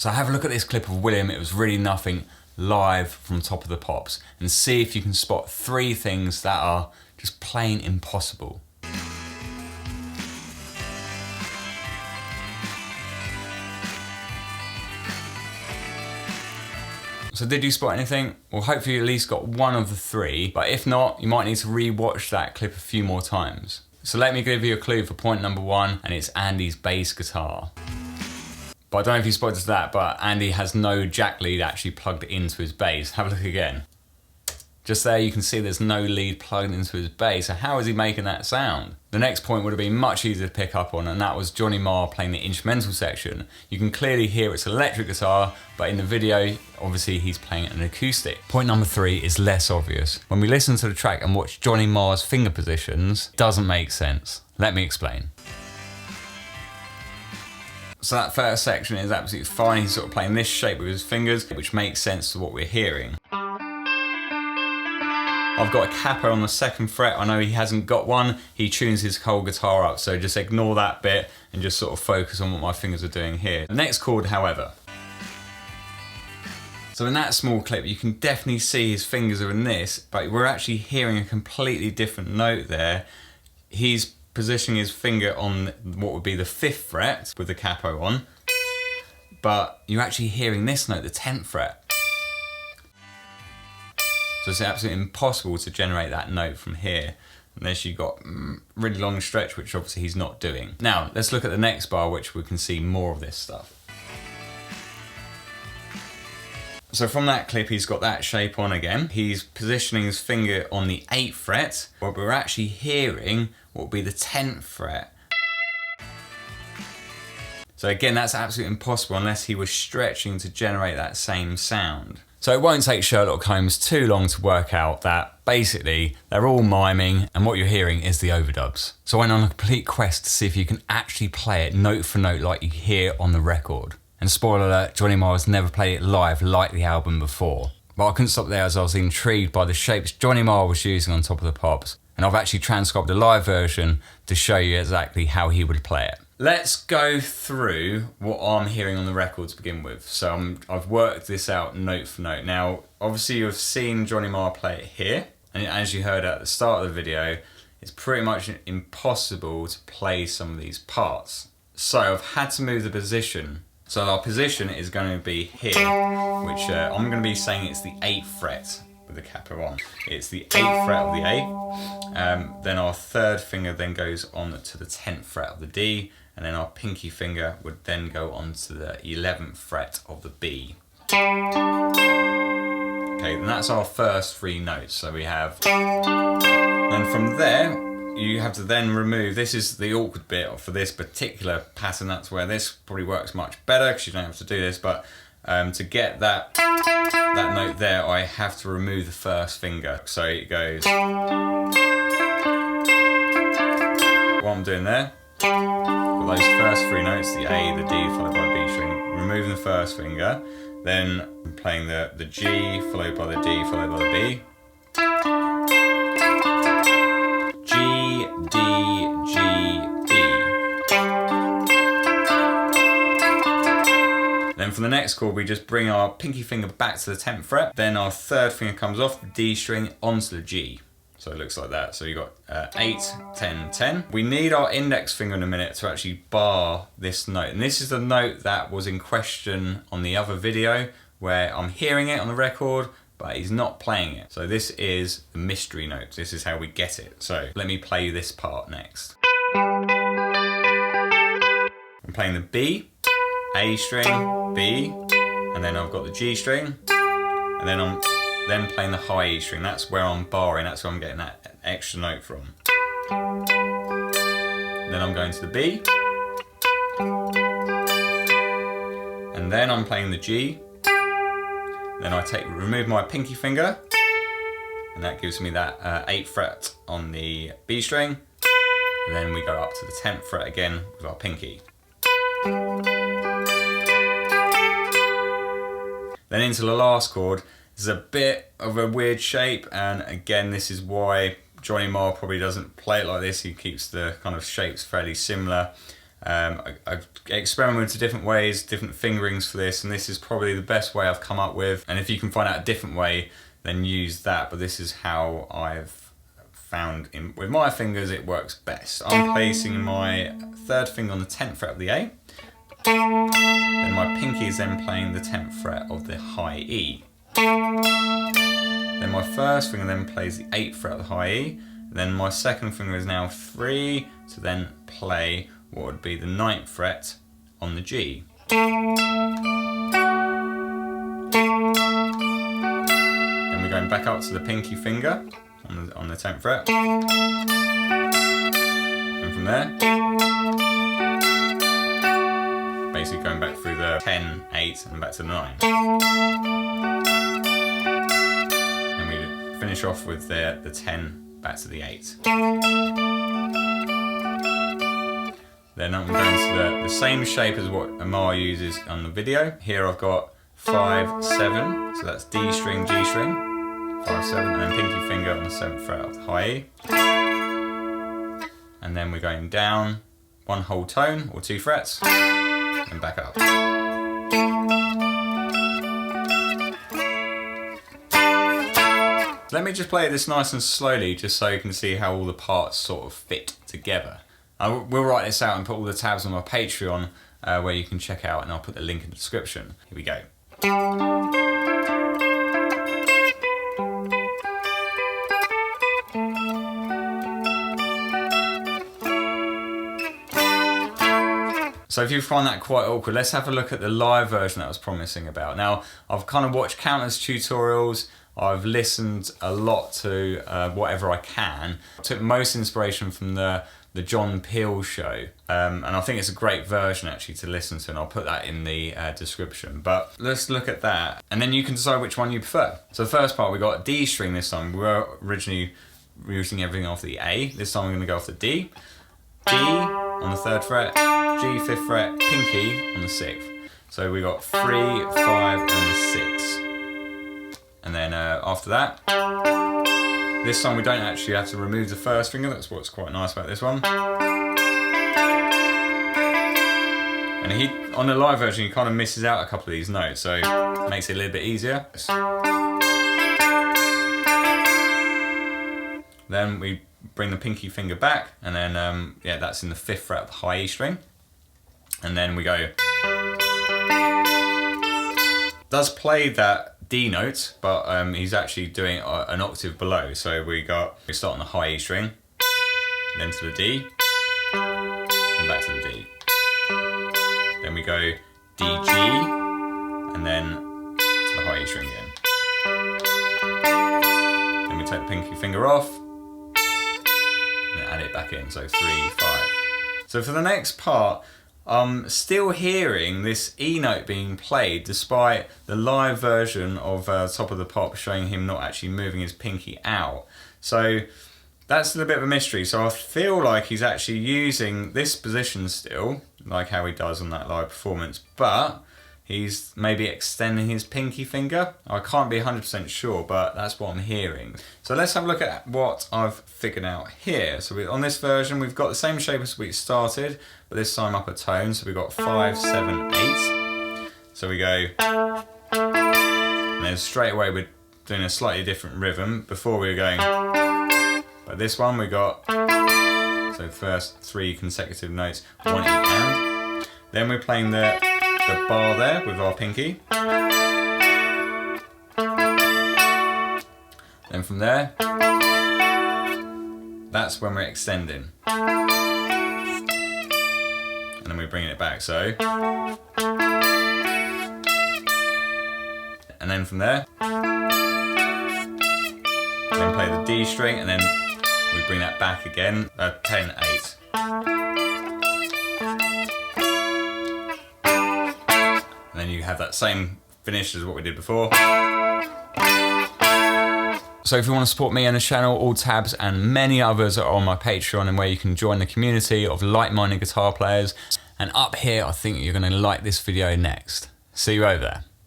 So have a look at this clip of William, It Was Really Nothing, live from Top of the Pops, and see if you can spot 3 things that are just plain impossible. So did you spot anything? Well, hopefully you at least got one of the 3, but if not, you might need to re-watch that clip a few more times. So let me give you a clue for point number 1, and it's Andy's bass guitar. But I don't know if you spotted that, but Andy has no jack lead actually plugged into his bass. Have a look again. Just there you can see there's no lead plugged into his bass, so how is he making that sound? The next point would have been much easier to pick up on, and that was Johnny Marr playing the instrumental section. You can clearly hear it's electric guitar, but in the video, obviously he's playing an acoustic. Point number 3 is less obvious. When we listen to the track and watch Johnny Marr's finger positions, it doesn't make sense. Let me explain. So that first section is absolutely fine. He's sort of playing this shape with his fingers, which makes sense to what we're hearing. I've got a capo on the 2nd fret. I know he hasn't got one. He tunes his whole guitar up, so just ignore that bit and just sort of focus on what my fingers are doing here. The next chord, however. So in that small clip, you can definitely see his fingers are in this, but we're actually hearing a completely different note there. He's positioning his finger on what would be the 5th fret with the capo on, but you're actually hearing this note, the 10th fret. So it's absolutely impossible to generate that note from here unless you've got really long stretch, which obviously he's not doing. Now, let's look at the next bar, which we can see more of this stuff. So from that clip, he's got that shape on again. He's positioning his finger on the 8th fret, but we're actually hearing what would be the 10th fret. So again, that's absolutely impossible unless he was stretching to generate that same sound. So it won't take Sherlock Holmes too long to work out that basically they're all miming and what you're hearing is the overdubs. So I went on a complete quest to see if you can actually play it note for note like you hear on the record. And spoiler alert, Johnny Marr has never played it live like the album before. But I couldn't stop there as I was intrigued by the shapes Johnny Marr was using on Top of the Pops. And I've actually transcribed a live version to show you exactly how he would play it. Let's go through what I'm hearing on the record to begin with. So I've worked this out note for note. Now, obviously you've seen Johnny Marr play it here. And as you heard at the start of the video, it's pretty much impossible to play some of these parts. So I've had to move the position. So our position is going to be here, which I'm going to be saying it's the 8th fret with the capo on. It's the 8th fret of the A. Then our 3rd finger then goes on to the 10th fret of the D. And then our pinky finger would then go on to the 11th fret of the B. Okay, and that's our first 3 notes. So we have, and from there, you have to then remove, this is the awkward bit for this particular pattern, that's where this probably works much better because you don't have to do this, but to get that note there, I have to remove the 1st finger. So it goes, what I'm doing there, for those first 3 notes, the A, the D, followed by the B string, removing the 1st finger, then I'm playing the G, followed by the D, followed by the B. G, D, G, B. Then for the next chord, we just bring our pinky finger back to the 10th fret, then our 3rd finger comes off the D string onto the G. So it looks like that. So you've got 8, 10, 10. We need our index finger in a minute to actually bar this note. And this is the note that was in question on the other video where I'm hearing it on the record, but he's not playing it. So this is the mystery note. This is how we get it. So let me play you this part next. I'm playing the B, A string, B, and then I've got the G string, and then I'm playing the high E string. That's where I'm barring, that's where I'm getting that extra note from. Then I'm going to the B, and then I'm playing the G. Then I remove my pinky finger, and that gives me that 8th fret on the B string, and then we go up to the 10th fret again with our pinky. Then into the last chord. This is a bit of a weird shape, and again this is why Johnny Marr probably doesn't play it like this. He keeps the kind of shapes fairly similar. I've experimented with different ways, different fingerings for this, and this is probably the best way I've come up with. And if you can find out a different way, then use that. But this is how I've found with my fingers it works best. I'm placing my third finger on the 10th fret of the A. Then my pinky is then playing the 10th fret of the high E. Then my first finger then plays the 8th fret of the high E. Then my second finger is now free to then play what would be the 9th fret on the G. Then we're going back up to the pinky finger on the 10th fret. And from there, basically going back through the 10, 8 and back to the 9. And we finish off with the 10 back to the 8. Then I'm going to the same shape as what Marr uses on the video. Here I've got 5, 7, so that's D string, G string, 5, 7, and then pinky finger on the 7th fret of the high E. And then we're going down one whole tone or 2 frets and back up. Let me just play this nice and slowly just so you can see how all the parts sort of fit together. I will write this out and put all the tabs on my Patreon where you can check out, and I'll put the link in the description. Here we go. So if you find that quite awkward, let's have a look at the live version that I was promising about. Now, I've kind of watched countless tutorials. I've listened a lot to whatever I can. I took most inspiration from the John Peel show, and I think it's a great version actually to listen to, and I'll put that in the description. But let's look at that, and then you can decide which one you prefer. So the first part, we got D string this time. We were originally using everything off the A. This time we're going to go off the D. D on the 3rd fret, G 5th fret, pinky on the 6th. So we got 3, 5 and the 6. And then after that, this time we don't actually have to remove the first finger. That's what's quite nice about this one. And on the live version, he kind of misses out a couple of these notes, so it makes it a little bit easier. Then we bring the pinky finger back, and then yeah, that's in the 5th fret of the high E string. And then we go. Does play that D note, but he's actually doing an octave below. So we start on the high E string, then to the D, and back to the D. Then we go D, G, and then to the high E string again. Then we take the pinky finger off, and add it back in, so 3, 5. So for the next part, I'm still hearing this E note being played despite the live version of Top of the Pop showing him not actually moving his pinky out. So that's a little bit of a mystery. So I feel like he's actually using this position still, like how he does on that live performance, but he's maybe extending his pinky finger. I can't be 100% sure, but that's what I'm hearing. So let's have a look at what I've figured out here. So on this version, we've got the same shape as we started, but this time up a tone. So we've got 5, 7, 8. So we go, and then straight away we're doing a slightly different rhythm. Before we were going, but this one we got, so first 3 consecutive notes, 1, 8, and. Then we're playing the bar there with our pinky. Then from there, that's when we're extending. And then we're bringing it back, so. And then from there, then play the D string, and then we bring that back again, 10, 8. And then you have that same finish as what we did before. So if you want to support me and the channel, all tabs and many others are on my Patreon, and where you can join the community of like-minded guitar players. And up here, I think you're going to like this video next. See you over there.